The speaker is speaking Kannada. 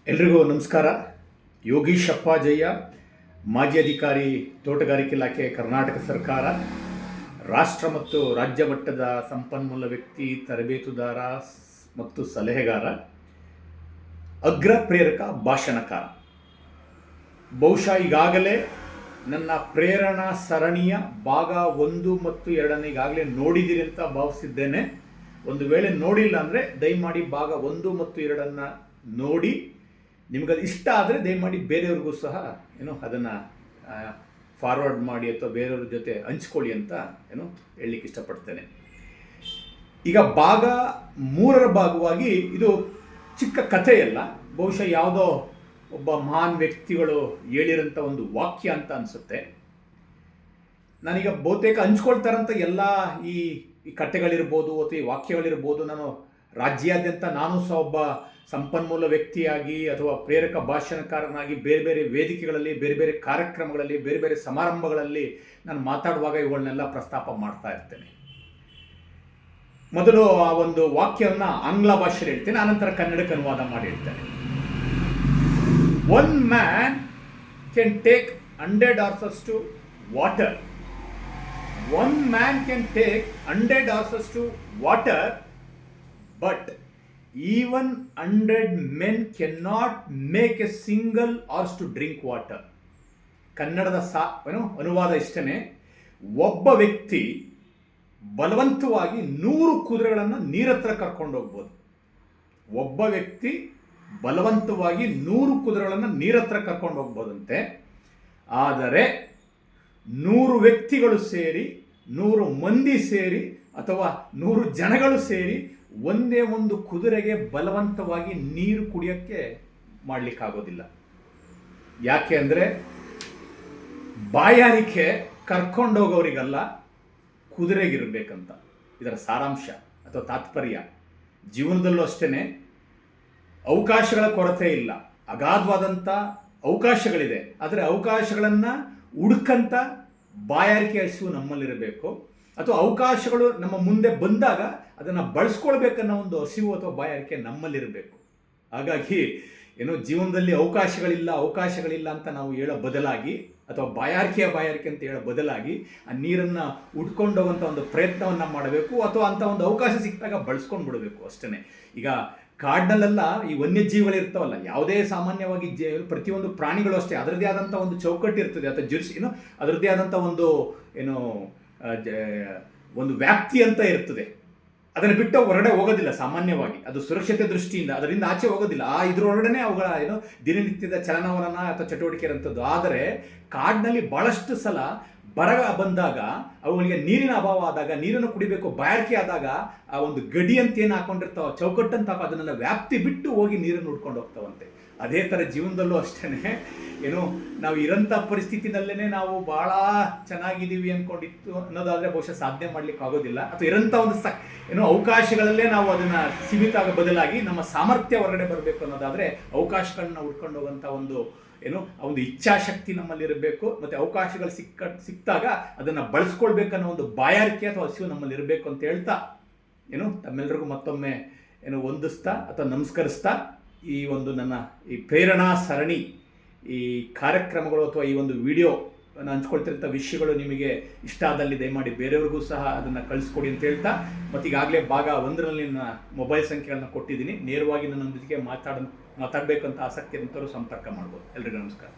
ಎಲ್ರಿಗೂ ನಮಸ್ಕಾರ. ಯೋಗೀಶ್ ಅಪ್ಪಾಜಯ್ಯ, ಮಾಜಿ ಅಧಿಕಾರಿ, ತೋಟಗಾರಿಕೆ ಇಲಾಖೆ, ಕರ್ನಾಟಕ ಸರ್ಕಾರ, ರಾಷ್ಟ್ರ ಮತ್ತು ರಾಜ್ಯ ಮಟ್ಟದ ಸಂಪನ್ಮೂಲ ವ್ಯಕ್ತಿ, ತರಬೇತುದಾರ ಮತ್ತು ಸಲಹೆಗಾರ, ಅಗ್ರ ಪ್ರೇರಕ ಭಾಷಣಕಾರ. ಬಹುಶಃ ಈಗಾಗಲೇ ನನ್ನ ಪ್ರೇರಣಾ ಸರಣಿಯ ಭಾಗ 1 ಮತ್ತು 2 ಈಗಾಗಲೇ ನೋಡಿದ್ದೀರಿ ಅಂತ ಭಾವಿಸಿದ್ದೇನೆ. ಒಂದು ವೇಳೆ ನೋಡಿಲ್ಲ ಅಂದರೆ ದಯಮಾಡಿ ಭಾಗ 1 ಮತ್ತು 2 ನೋಡಿ, ನಿಮಗದು ಇಷ್ಟ ಆದರೆ ದಯಮಾಡಿ ಬೇರೆಯವ್ರಿಗೂ ಸಹ ಅದನ್ನು ಫಾರ್ವರ್ಡ್ ಮಾಡಿ ಅಥವಾ ಬೇರೆಯವ್ರ ಜೊತೆ ಹಂಚ್ಕೊಳ್ಳಿ ಅಂತ ಹೇಳಲಿಕ್ಕೆ ಇಷ್ಟಪಡ್ತೇನೆ. ಈಗ ಭಾಗ 3ರ ಭಾಗವಾಗಿ ಇದು ಚಿಕ್ಕ ಕಥೆಯಲ್ಲ, ಬಹುಶಃ ಯಾವುದೋ ಒಬ್ಬ ಮಹಾನ್ ವ್ಯಕ್ತಿಗಳು ಹೇಳಿರೋಂಥ ಒಂದು ವಾಕ್ಯ ಅಂತ ಅನಿಸುತ್ತೆ. ನಾನೀಗ ಬಹುತೇಕ ಹಂಚ್ಕೊಳ್ತಾರಂಥ ಎಲ್ಲ ಈ ಕಥೆಗಳಿರ್ಬೋದು ಅಥವಾ ಈ ವಾಕ್ಯಗಳಿರ್ಬೋದು, ನಾನು ರಾಜ್ಯಾದ್ಯಂತ ನಾನು ಸಹ ಒಬ್ಬ ಸಂಪನ್ಮೂಲ ವ್ಯಕ್ತಿಯಾಗಿ ಅಥವಾ ಪ್ರೇರಕ ಭಾಷಣಕಾರನಾಗಿ ಬೇರೆ ಬೇರೆ ವೇದಿಕೆಗಳಲ್ಲಿ, ಬೇರೆ ಬೇರೆ ಕಾರ್ಯಕ್ರಮಗಳಲ್ಲಿ, ಬೇರೆ ಬೇರೆ ಸಮಾರಂಭಗಳಲ್ಲಿ ನಾನು ಮಾತಾಡುವಾಗ ಇವುಗಳನ್ನೆಲ್ಲ ಪ್ರಸ್ತಾಪ ಮಾಡ್ತಾ ಇರ್ತೇನೆ. ಮೊದಲು ಆ ಒಂದು ವಾಕ್ಯವನ್ನು ಆಂಗ್ಲ ಭಾಷೆಯಲ್ಲಿ ಹೇಳ್ತೇನೆ, ಆನಂತರ ಕನ್ನಡಕ್ಕೆ ಅನುವಾದ ಮಾಡಿ ಹೇಳ್ತೇನೆ. One man can take 100 horses to water. One man can take 100 horses to water, but even 100 men cannot make a single horse to drink water. ಕನ್ನಡದ ಅನುವಾದ ಇಷ್ಟೇ. ಒಬ್ಬ ವ್ಯಕ್ತಿ ಬಲವಂತವಾಗಿ 100 ಕುದುರೆಗಳನ್ನು ನೀರತ್ರ ಕರ್ಕೊಂಡು ಹೋಗ್ಬೋದು. ಒಬ್ಬ ವ್ಯಕ್ತಿ ಬಲವಂತವಾಗಿ 100 ಕುದುರೆಗಳನ್ನು ನೀರತ್ರ ಕರ್ಕೊಂಡು ಹೋಗ್ಬೋದಂತೆ. ಆದರೆ 100 ವ್ಯಕ್ತಿಗಳು ಸೇರಿ, 100 ಮಂದಿ ಸೇರಿ ಅಥವಾ 100 ಜನಗಳು ಸೇರಿ ಒಂದೇ ಒಂದು ಕುದುರೆಗೆ ಬಲವಂತವಾಗಿ ನೀರು ಕುಡಿಯೋಕ್ಕೆ ಮಾಡಲಿಕ್ಕಾಗೋದಿಲ್ಲ. ಯಾಕೆ ಅಂದರೆ ಬಾಯಾರಿಕೆ ಕರ್ಕೊಂಡೋಗೋರಿಗಲ್ಲ, ಕುದುರೆಗಿರ್ಬೇಕಂತ. ಇದರ ಸಾರಾಂಶ ಅಥವಾ ತಾತ್ಪರ್ಯ. ಜೀವನದಲ್ಲೂ ಅಷ್ಟೇ, ಅವಕಾಶಗಳ ಕೊರತೆ ಇಲ್ಲ, ಅಗಾಧವಾದಂಥ ಅವಕಾಶಗಳಿದೆ. ಆದರೆ ಅವಕಾಶಗಳನ್ನು ಹುಡುಕಂತ ಬಾಯಾರಿಕೆ ಹಸಿವು ನಮ್ಮಲ್ಲಿರಬೇಕು, ಅಥವಾ ಅವಕಾಶಗಳು ನಮ್ಮ ಮುಂದೆ ಬಂದಾಗ ಅದನ್ನು ಬಳಸ್ಕೊಳ್ಬೇಕನ್ನೋ ಒಂದು ಹಸಿವು ಅಥವಾ ಬಾಯಾರಿಕೆ ನಮ್ಮಲ್ಲಿರಬೇಕು. ಹಾಗಾಗಿ ಜೀವನದಲ್ಲಿ ಅವಕಾಶಗಳಿಲ್ಲ ಅಂತ ನಾವು ಹೇಳೋ ಬದಲಾಗಿ, ಅಥವಾ ಬಾಯಾರಿಕೆ ಅಂತ ಹೇಳೋ ಬದಲಾಗಿ ಆ ನೀರನ್ನು ಉಡ್ಕೊಂಡೋಗುವಂಥ ಒಂದು ಪ್ರಯತ್ನವನ್ನು ಮಾಡಬೇಕು, ಅಥವಾ ಅಂಥ ಒಂದು ಅವಕಾಶ ಸಿಕ್ಕಿದಾಗ ಬಳಸ್ಕೊಂಡು ಬಿಡಬೇಕು ಅಷ್ಟೇ. ಈಗ ಕಾಡಿನಲ್ಲೆಲ್ಲ ಈ ವನ್ಯಜೀವಿಗಳಿರ್ತಾವಲ್ಲ, ಯಾವುದೇ ಸಾಮಾನ್ಯವಾಗಿ ಪ್ರತಿಯೊಂದು ಪ್ರಾಣಿಗಳು ಅಷ್ಟೇ ಅದರದ್ದೇ ಆದಂಥ ಒಂದು ಚೌಕಟ್ಟು ಇರ್ತದೆ, ಅಥವಾ ಅದರದ್ದೇ ಆದಂಥ ಒಂದು ವ್ಯಾಪ್ತಿ ಅಂತ ಇರ್ತದೆ. ಅದನ್ನು ಬಿಟ್ಟು ಹೊರಗಡೆ ಹೋಗೋದಿಲ್ಲ ಸಾಮಾನ್ಯವಾಗಿ. ಅದು ಸುರಕ್ಷತೆ ದೃಷ್ಟಿಯಿಂದ ಅದರಿಂದ ಆಚೆ ಹೋಗೋದಿಲ್ಲ. ಇದರೊಳಗಡೆ ಅವುಗಳ ದಿನನಿತ್ಯದ ಚಲನವಲನ ಅಥವಾ ಚಟುವಟಿಕೆ ಇರುವಂಥದ್ದು. ಆದರೆ ಕಾಡಿನಲ್ಲಿ ಭಾಳಷ್ಟು ಸಲ ಬರ ಬಂದಾಗ, ಅವುಗಳಿಗೆ ನೀರಿನ ಅಭಾವ ಆದಾಗ, ನೀರನ್ನು ಕುಡಿಬೇಕು ಬಾಯಾರಿಕೆ ಆದಾಗ, ಆ ಒಂದು ಗಡಿ ಅಂತ ಏನು ಹಾಕೊಂಡಿರ್ತಾವ, ಚೌಕಟ್ಟಂತ ಅದನ್ನೆಲ್ಲ ವ್ಯಾಪ್ತಿ ಬಿಟ್ಟು ಹೋಗಿ ನೀರನ್ನು ಹುಡ್ಕೊಂಡು ಹೋಗ್ತಾವಂತೆ. ಅದೇ ಥರ ಜೀವನದಲ್ಲೂ ಅಷ್ಟೇ, ನಾವು ಇರೋಂಥ ಪರಿಸ್ಥಿತಿನಲ್ಲೇ ನಾವು ಭಾಳ ಚೆನ್ನಾಗಿದ್ದೀವಿ ಅಂದ್ಕೊಂಡಿತ್ತು ಅನ್ನೋದಾದರೆ ಬಹುಶಃ ಸಾಧನೆ ಮಾಡ್ಲಿಕ್ಕೆ ಆಗೋದಿಲ್ಲ. ಅಥವಾ ಇರೋಂಥ ಒಂದು ಅವಕಾಶಗಳಲ್ಲೇ ನಾವು ಅದನ್ನು ಸೀಮಿತ ಆಗೋ ಬದಲಾಗಿ ನಮ್ಮ ಸಾಮರ್ಥ್ಯ ಹೊರಗಡೆ ಬರಬೇಕು ಅನ್ನೋದಾದರೆ ಅವಕಾಶಗಳನ್ನ ಹುಡ್ಕೊಂಡು ಹೋಗೋಂಥ ಆ ಒಂದು ಇಚ್ಛಾಶಕ್ತಿ ನಮ್ಮಲ್ಲಿರಬೇಕು. ಮತ್ತು ಅವಕಾಶಗಳು ಸಿಕ್ಕಾಗ ಅದನ್ನು ಬಳಸ್ಕೊಳ್ಬೇಕನ್ನೋ ಒಂದು ಬಾಯಾರಿಕೆ ಅಥವಾ ಹಸಿವು ನಮ್ಮಲ್ಲಿರಬೇಕು ಅಂತ ಹೇಳ್ತಾ ತಮ್ಮೆಲ್ಲರಿಗೂ ಮತ್ತೊಮ್ಮೆ ವಂದಿಸ್ತಾ ಅಥವಾ ನಮಸ್ಕರಿಸ್ತಾ, ಈ ಒಂದು ನನ್ನ ಈ ಪ್ರೇರಣಾ ಸರಣಿ, ಈ ಕಾರ್ಯಕ್ರಮಗಳು ಅಥವಾ ಈ ಒಂದು ವಿಡಿಯೋ ಹಂಚ್ಕೊಳ್ತಿರೋಂಥ ವಿಷಯಗಳು ನಿಮಗೆ ಇಷ್ಟ ಆದಲ್ಲಿ ದಯಮಾಡಿ ಬೇರೆಯವ್ರಿಗೂ ಸಹ ಅದನ್ನು ಕಳಿಸ್ಕೊಡಿ ಅಂತ ಹೇಳ್ತಾ, ಮತ್ತು ಈಗಾಗಲೇ ಭಾಗ 1ರಲ್ಲಿ ನನ್ನ ಮೊಬೈಲ್ ಸಂಖ್ಯೆಗಳನ್ನು ಕೊಟ್ಟಿದ್ದೀನಿ. ನೇರವಾಗಿ ನನ್ನೊಂದಿಗೆ ಮಾತಾಡಬೇಕಂತ ಆಸಕ್ತಿ ಇರೋಂಥವ್ರು ಸಂಪರ್ಕ ಮಾಡ್ಬೋದು. ಎಲ್ರಿಗೂ ನಮಸ್ಕಾರ.